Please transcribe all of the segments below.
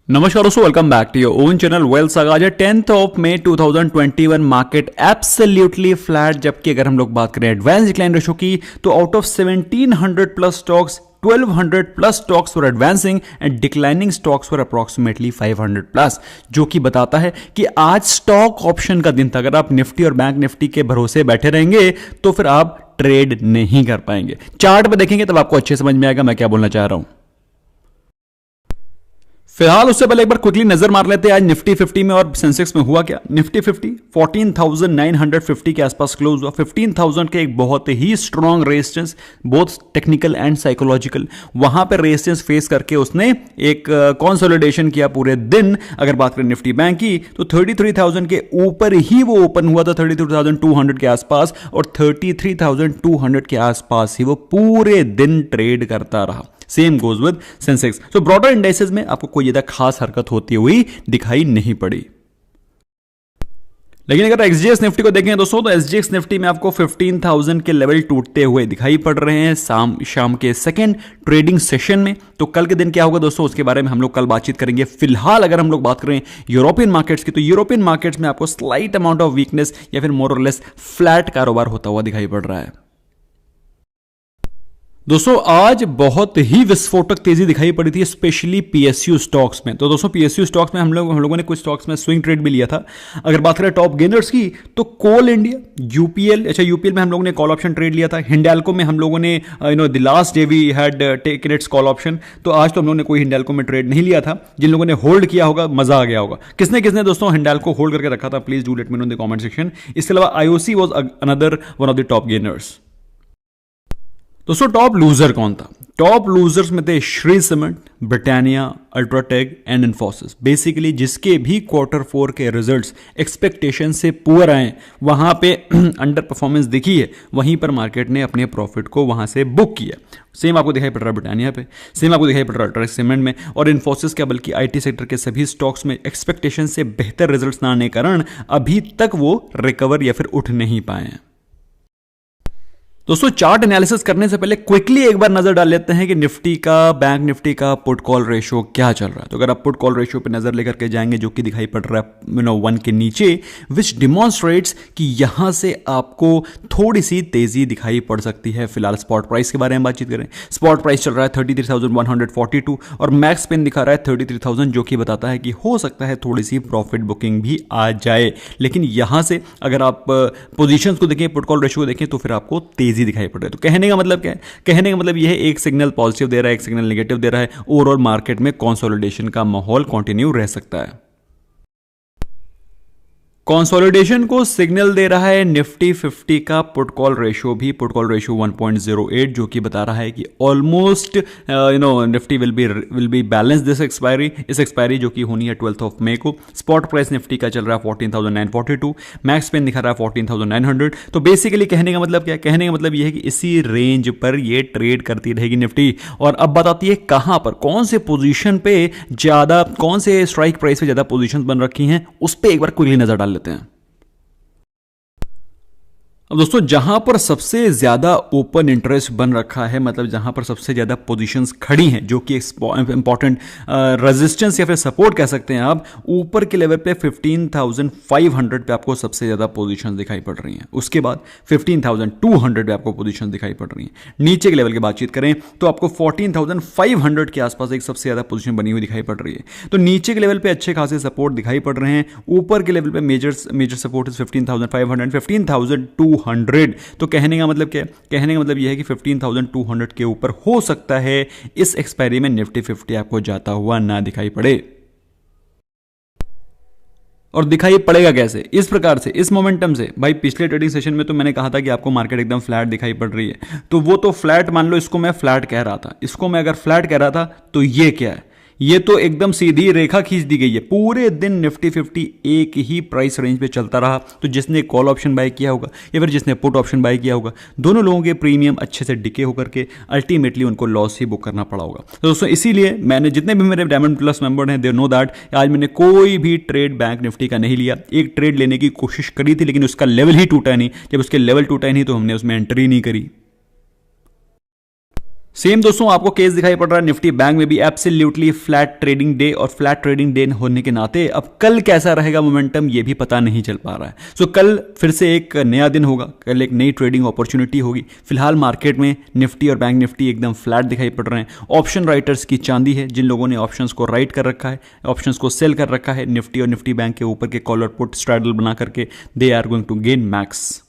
नमस्कार दोस्तों, welcome back to your own channel wealth saga. आज 10th of May 2021, market absolutely flat. जबकि अगर हम लोग बात करें एडवांस डिक्लाइन रेशो की, तो out of 1700 plus stocks 1200 plus stocks were advancing and declining stocks were approximately 500 plus, जो कि बताता है कि आज स्टॉक ऑप्शन का दिन था। अगर आप निफ्टी और बैंक निफ्टी के भरोसे बैठे रहेंगे तो फिर आप ट्रेड नहीं कर पाएंगे। चार्ट पे देखेंगे तब आपको अच्छे समझ में आएगा मैं क्या बोलना चाह रहा हूं। फिलहाल उससे पहले एक बार क्विकली नजर मार लेते हैं आज निफ्टी 50 में और सेंसेक्स में हुआ क्या। निफ्टी 50 14,950 के आसपास क्लोज हुआ। 15,000 के एक बहुत ही strong resistance, both technical and psychological, वहां पर रेजिस्टेंस फेस करके उसने एक कंसोलिडेशन किया पूरे दिन। अगर बात करें निफ्टी बैंक की तो 33,000 के ऊपर ही वो ओपन हुआ था, 33,200 के आसपास, और 33,200 के आसपास ही वो पूरे दिन ट्रेड करता रहा। Same goes with Sensex. So broader indexes में आपको कोई ज्यादा खास हरकत होती हुई दिखाई नहीं पड़ी। लेकिन अगर एसजीएक्स निफ्टी को देखें दोस्तों, तो एसजीएक्स निफ्टी में आपको 15,000 के लेवल टूटते हुए दिखाई पड़ रहे हैं शाम के सेकेंड ट्रेडिंग सेशन में। तो कल के दिन क्या होगा दोस्तों, उसके बारे में हम लोग कल बातचीत करेंगे। फिलहाल अगर हम लोग बात करें यूरोपियन मार्केट्स की, तो यूरोपियन मार्केट्स में आपको स्लाइट अमाउंट ऑफ वीकनेस या फिर मोर और लेस फ्लैट कारोबार होता हुआ दिखाई पड़ रहा है। दोस्तों आज बहुत ही विस्फोटक तेजी दिखाई पड़ी थी, स्पेशली पीएसयू स्टॉक्स में। तो दोस्तों पीएसयू स्टॉक्स में हम लोगों ने कुछ स्टॉक्स में स्विंग ट्रेड भी लिया था। अगर बात करें टॉप गेनर्स की, तो कोल इंडिया, यूपीएल, यूपीएल में हम लोगों ने कॉल ऑप्शन ट्रेड लिया था। हिंडाल्को में हम लोगों ने the last day we had taken its call option. तो आज तो हम लोगों ने कोई हिंडाल्को में ट्रेड नहीं लिया था। जिन लोगों ने होल्ड किया होगा मजा आ गया होगा। किसने किसने दोस्तों हिंडाल्को होल्ड करके रखा था, please do let me know in the comment section. इसके अलावा IOC was another one of the top gainers. दोस्तों टॉप लूजर कौन था? टॉप लूजर्स में थे Shri cement, Britannia, UltraTech and Infosys. Basically जिसके भी क्वार्टर 4 के रिजल्ट्स एक्सपेक्टेशन से पुअर आए, वहां पे अंडर परफॉर्मेंस दिखी है, वहीं पर मार्केट ने अपने प्रॉफिट को वहां से बुक किया। सेम आपको दिखाई पड़ रहा है ब्रिटानिया पे, सेम आपको दिखाई पड़ रहा है अल्ट्राटेक सीमेंट में, और इन्फोसिस क्या बल्कि आईटी सेक्टर के सभी स्टॉक्स में एक्सपेक्टेशन से बेहतर रिजल्ट्स ना आने के कारण अभी तक वो रिकवर या फिर उठ नहीं पाए हैं। दोस्तों चार्ट एनालिसिस करने से पहले क्विकली एक बार नजर डाल लेते हैं कि निफ्टी का, बैंक निफ्टी का पुट कॉल रेशियो क्या चल रहा है। तो अगर आप पुट कॉल रेशियो पे नजर लेकर के जाएंगे, जो कि दिखाई पड़ रहा है 1 के नीचे, विच डिमॉन्स्ट्रेट्स कि यहां से आपको थोड़ी सी तेजी दिखाई पड़ सकती है। फिलहाल स्पॉट प्राइस के बारे में बातचीत करें, स्पॉट प्राइस चल रहा है 33,142 और मैक्स पेन दिखा रहा है 33,000, जो कि बताता है कि हो सकता है थोड़ी सी प्रॉफिट बुकिंग भी आ जाए। लेकिन यहां से अगर आप पोजीशंस को देखें, पुट कॉल रेशियो को देखें, तो फिर आपको तेजी दिखाई पड़ रहा है। तो कहने का मतलब क्या है? कहने का मतलब यह है एक सिग्नल पॉजिटिव दे रहा है, एक सिग्नल नेगेटिव दे रहा है। ओवरऑल मार्केट में कंसोलिडेशन का माहौल कंटिन्यू रह सकता है। कंसोलिडेशन को सिग्नल दे रहा है निफ्टी 50 का पुट कॉल रेशियो भी, पुट कॉल रेशियो 1.08, जो कि बता रहा है कि almost Nifty will be balance this expiry, इस एक्सपायरी जो कि होनी है 12th ऑफ मई को। स्पॉट प्राइस निफ्टी का चल रहा है 14,942, मैक्स पेन दिखा रहा है 14,900। तो बेसिकली कहने का मतलब क्या है? कहने का मतलब यह है कि इसी रेंज पर ये ट्रेड करती रहेगी निफ्टी। और अब बताती है कहां पर, कौन से पोजीशन पे ज्यादा, कौन से स्ट्राइक प्राइस पे ज्यादा पोजीशन बन रखी हैं, उस पर एक बार क्विकली नजर डाल लेते हैं। अब दोस्तों जहां पर सबसे ज्यादा ओपन इंटरेस्ट बन रखा है, मतलब जहां पर सबसे ज्यादा पोजीशंस खड़ी हैं, जो कि इंपॉर्टेंट रेजिस्टेंस या फिर सपोर्ट कह सकते हैं आप, ऊपर के लेवल पे 15,500 पे आपको सबसे ज्यादा पोजीशंस दिखाई पड़ रही हैं। उसके बाद 15,200 पे आपको पोजीशंस दिखाई पड़ रही हैं। नीचे के लेवल की बातचीत करें तो आपको 14,500 के आसपास एक सबसे ज्यादा पोजीशन बनी हुई दिखाई पड़ रही है। तो नीचे के लेवल पे अच्छे खासे सपोर्ट दिखाई पड़ रहे हैं। ऊपर के लेवल पे मेजर सपोर्ट इज 15,500, 15,200। तो कहने का मतलब क्या है? कहने का मतलब यह है कि 15,200 के ऊपर हो सकता है इस एक्सपायरी में निफ्टी 50 आपको जाता हुआ ना दिखाई पड़े। और दिखाई पड़ेगा कैसे? इस प्रकार से, इस मोमेंटम से। भाई पिछले ट्रेडिंग सेशन में तो मैंने कहा था कि आपको मार्केट एकदम फ्लैट दिखाई पड़ रही है, तो वो तो फ्लैट मान लो, इसको मैं फ्लैट कह रहा था, इसको मैं अगर फ्लैट कह रहा था तो ये क्या है? ये तो एकदम सीधी रेखा खींच दी गई है। पूरे दिन निफ्टी 50 एक ही प्राइस रेंज पे चलता रहा। तो जिसने कॉल ऑप्शन बाय किया होगा या फिर जिसने पुट ऑप्शन बाय किया होगा, दोनों लोगों के प्रीमियम अच्छे से डिके होकर के अल्टीमेटली उनको लॉस ही बुक करना पड़ा होगा। तो दोस्तों इसीलिए मैंने, जितने भी मेरे डायमंड प्लस मेंबर हैं, दे नो दैट आज मैंने कोई भी ट्रेड बैंक निफ्टी का नहीं लिया। एक ट्रेड लेने की कोशिश करी थी, लेकिन उसका लेवल ही टूटा नहीं। जब उसके लेवल टूटा नहीं तो हमने उसमें एंट्री नहीं करी। सेम दोस्तों आपको केस दिखाई पड़ रहा है निफ्टी बैंक में भी एब्सोल्युटली फ्लैट ट्रेडिंग डे, और फ्लैट ट्रेडिंग डे होने के नाते अब कल कैसा रहेगा मोमेंटम ये भी पता नहीं चल पा रहा है। सो कल फिर से एक नया दिन होगा, कल एक नई ट्रेडिंग अपॉर्चुनिटी होगी। फिलहाल मार्केट में निफ्टी और बैंक निफ्टी एकदम फ्लैट दिखाई पड़ रहे हैं। ऑप्शन राइटर्स की चांदी है, जिन लोगों ने ऑप्शंस को राइट कर रखा है, ऑप्शंस को सेल कर रखा है निफ्टी और निफ्टी बैंक के ऊपर के कॉलर पुट स्ट्रैडल बना करके, they are going to gain max.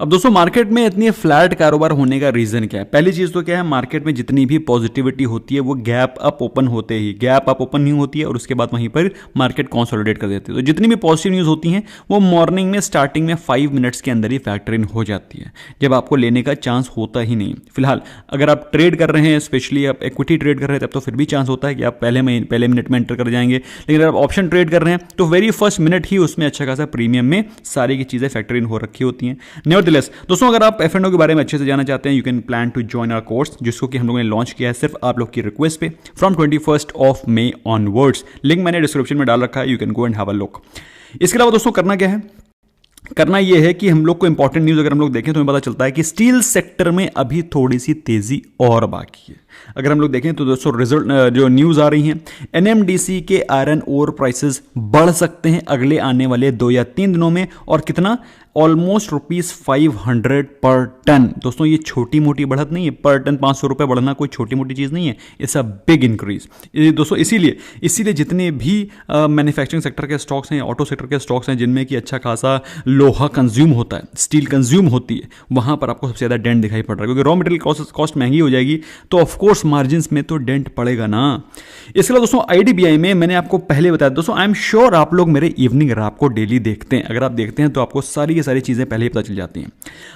अब दोस्तों मार्केट में इतनी फ्लैट कारोबार होने का रीजन क्या है? पहली चीज तो क्या है, मार्केट में जितनी भी पॉजिटिविटी होती है वो गैप अप ओपन होते ही गैप अप ओपन नहीं होती है और उसके बाद वहीं पर मार्केट कंसोलिडेट कर देती है। तो जितनी भी पॉजिटिव न्यूज होती हैं वो मॉर्निंग में स्टार्टिंग में 5 मिनट्स के अंदर ही फैक्टर इन हो जाती है, जब आपको लेने का चांस होता ही नहीं। फिलहाल अगर आप ट्रेड कर रहे हैं, स्पेशली आप इक्विटी ट्रेड कर रहे हैं, तब तो फिर भी चांस होता है कि आप पहले मिनट में एंटर कर जाएंगे। लेकिन अगर आप ऑप्शन ट्रेड कर रहे हैं तो वेरी फर्स्ट मिनट ही उसमें अच्छा खासा प्रीमियम में सारी की चीजें फैक्टर इन हो रखी होती हैं। नेवरदलेस दोस्तों, अगर आप F&O के बारे में अच्छे से जानना चाहते हैं, you can plan to join our course, जिसको कि हम लोगों ने लॉन्च किया है सिर्फ आप लोग की रिक्वेस्ट पे फ्रॉम 21 मई ऑनवर्ड्स। लिंक मैंने डिस्क्रिप्शन में डाल रखा है, you can go and have a look. इसके अलावा दोस्तों करना क्या है, करना यह है कि हम लोग को इंपॉर्टेंट न्यूज अगर हम लोग देखें तो हमें पता चलता है कि स्टील सेक्टर में अभी थोड़ी सी तेजी और बाकी है। अगर हम लोग देखें तो दोस्तों रिजल्ट जो न्यूज आ रही हैं, एनएमडीसी के आयरन ओर प्राइसेस बढ़ सकते हैं अगले आने वाले 2 या 3 दिनों में, और कितना, ऑलमोस्ट ₹500 पर टन। दोस्तों ये छोटी मोटी बढ़त नहीं है, पर टन 500 रुपए बढ़ना कोई छोटी मोटी चीज नहीं है, इट्स अ बिग इंक्रीज दोस्तों। इसीलिए जितने भी मैन्युफैक्चरिंग सेक्टर के स्टॉक्स हैं, ऑटो सेक्टर के स्टॉक्स हैं, जिनमें कि अच्छा खासा लोहा कंज्यूम होता है, स्टील कंज्यूम होती है, वहां पर आपको सबसे ज्यादा डेंट दिखाई पड़ रहा है, क्योंकि रॉ मटेरियल कॉस्ट महंगी हो जाएगी तो ऑफकोर्स मार्जिन में तो डेंट पड़ेगा ना। इसके अलावा दोस्तों आईडीबीआई में मैंने आपको पहले बताया दोस्तों, आई एम श्योर आप लोग मेरे इवनिंग रैप को डेली देखते हैं। अगर आप देखते हैं तो आपको सारी चीजें पहले ही पता चल जाती हैं।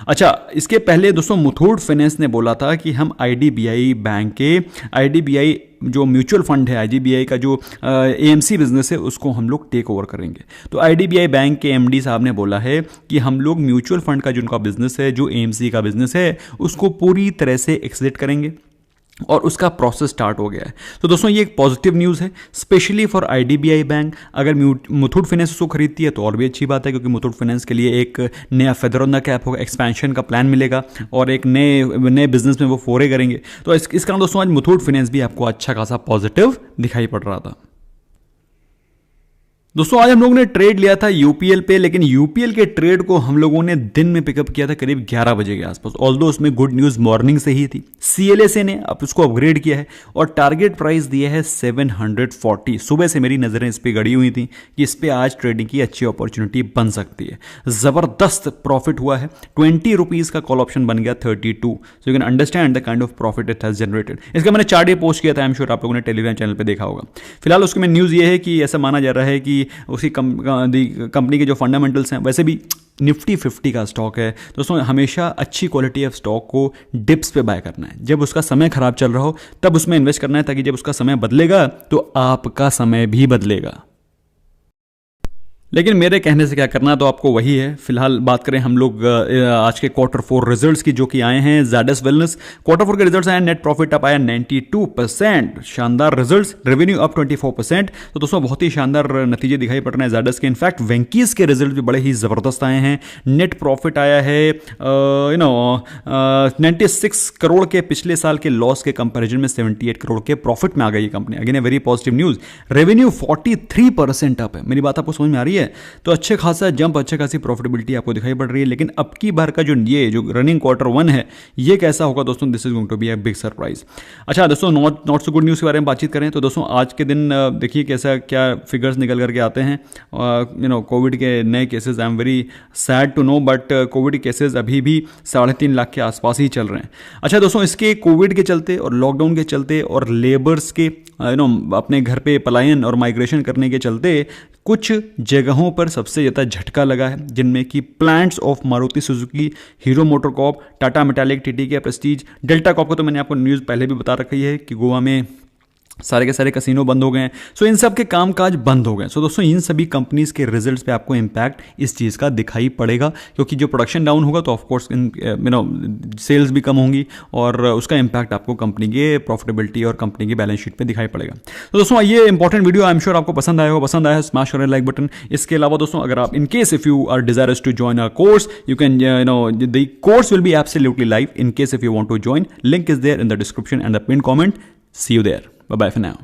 अच्छा, इसके पहले दोस्तों मुथूट फाइनेंस ने बोला था कि हम आईडीबीआई बैंक के आईडीबीआई जो म्यूचुअल फंड है, आईडीबीआई का जो एएमसी बिजनेस है, उसको हम लोग टेक ओवर करेंगे। तो आईडीबीआई बैंक के एमडी साहब ने बोला है कि हम लोग म्यूचुअल फंड का जो उनका बिजनेस है, जो एएमसी का बिजनेस है, उसको पूरी तरह से एक्सिट करेंगे और उसका प्रोसेस स्टार्ट हो गया है। तो दोस्तों ये एक पॉजिटिव न्यूज़ है, स्पेशली फॉर आईडीबीआई बैंक। अगर मुथूट फाइनेंस उसको खरीदती है तो और भी अच्छी बात है, क्योंकि मुथूट फाइनेंस के लिए एक नया फेदर ऑन द कैप होगा, एक्सपेंशन का प्लान मिलेगा और एक नए बिजनेस में वो फोरे करेंगे। तो इस कारण दोस्तों आज मुथूट फाइनेंस भी आपको अच्छा खासा पॉजिटिव दिखाई पड़ रहा था। दोस्तों आज हम लोगों ने ट्रेड लिया था यूपीएल पे, लेकिन यूपीएल के ट्रेड को हम लोगों ने दिन में पिकअप किया था करीब 11 बजे के आसपास। ऑल्दो उसमें गुड न्यूज मॉर्निंग से ही थी। सीएलएसए ने अब उसको अपग्रेड किया है और टारगेट प्राइस दिया है 740। सुबह से मेरी नजरें इस पे गड़ी हुई थी कि इस पे आज ट्रेडिंग की अच्छी अपॉर्चुनिटी बन सकती है। जबरदस्त प्रॉफिट हुआ है, 20 रुपीज का कॉल ऑप्शन बन गया 32। So you can understand the kind of profit it has generated. इसका मैंने चार्ट डे पोस्ट किया था, आई एम श्योर आप लोगों ने टेलीग्राम चैनल पर देखा होगा। फिलहाल उसके में न्यूज ये है कि ऐसा माना जा रहा है कि उसी कंपनी के जो फंडामेंटल्स हैं, वैसे भी निफ्टी 50 का स्टॉक है दोस्तों, हमेशा अच्छी क्वालिटी ऑफ स्टॉक को डिप्स पे बाय करना है। जब उसका समय खराब चल रहा हो तब उसमें इन्वेस्ट करना है, ताकि जब उसका समय बदलेगा तो आपका समय भी बदलेगा। लेकिन मेरे कहने से क्या करना, तो आपको वही है। फिलहाल बात करें हम लोग आज के Q4 रिजल्ट्स की, जो कि आए हैं ज़ैडस वेलनेस। Q4 के रिजल्ट्स आए, नेट प्रॉफिट अप आया 92%, शानदार रिजल्ट्स, रेवेन्यू अप 24%। तो दोस्तों बहुत ही शानदार नतीजे दिखाई पड़ रहे हैं ज़ैडस के। इनफैक्ट वेंकीज के रिजल्ट भी बड़े ही ज़बरदस्त आए हैं। नेट प्रॉफिट आया है 96 करोड़ के, पिछले साल के लॉस के कंपेरिजन में 78 करोड़ के प्रॉफिट में आ गई ये company. Again a very positive news. Revenue 43% up है। मेरी बात आपको समझ में आ रही है? तो अच्छे खासा जंप, अच्छे खासी प्रॉफिटेबिलिटी आपको दिखाई पड़ रही है। लेकिन अब की बार का जो रनिंग Q1 है, ये कैसा होगा दोस्तों, this is going to be a big surprise. अच्छा दोस्तों, नॉट सो गुड न्यूज़ के बारे में बातचीत करें तो दोस्तों आज के दिन देखिए कैसा क्या फिगर्स निकल करके आते हैं। कोविड के नए cases, I am very sad to know, but covid cases अभी भी 3.5 लाख के आसपास ही चल रहे हैं। अच्छा दोस्तों, इसके कोविड के चलते और लॉकडाउन के चलते और लेबर्स के अपने घर पे पलायन और माइग्रेशन करने के चलते कुछ जगहों पर सबसे ज़्यादा झटका लगा है, जिनमें कि plants of Maruti Suzuki, Hero MotoCorp, Tata Metaliks, TTK Prestige, Delta Corp को तो मैंने आपको न्यूज़ पहले भी बता रखी है कि गोवा में सारे के सारे कसिनो बंद हो गए हैं। सो इन सब के कामकाज बंद हो गए। सो दोस्तों इन सभी कंपनीज के रिजल्ट्स पे आपको इम्पैक्ट इस चीज़ का दिखाई पड़ेगा, क्योंकि जो प्रोडक्शन डाउन होगा तो ऑफकोर्स इन सेल्स भी कम होंगी और उसका इम्पैक्ट आपको कंपनी के प्रॉफिटेबिलिटी और कंपनी की बैलेंस शीट पे दिखाई पड़ेगा। तो दोस्तों ये important video I am sure आपको पसंद आया होगा। पसंद आया स्मैश करें लाइक बटन। इसके अलावा दोस्तों अगर आप in case if you are desirous to join our course, you can the course will be absolutely live in case if you want to join. Link is there in the description and the pin comment. See you there. Bye bye for now.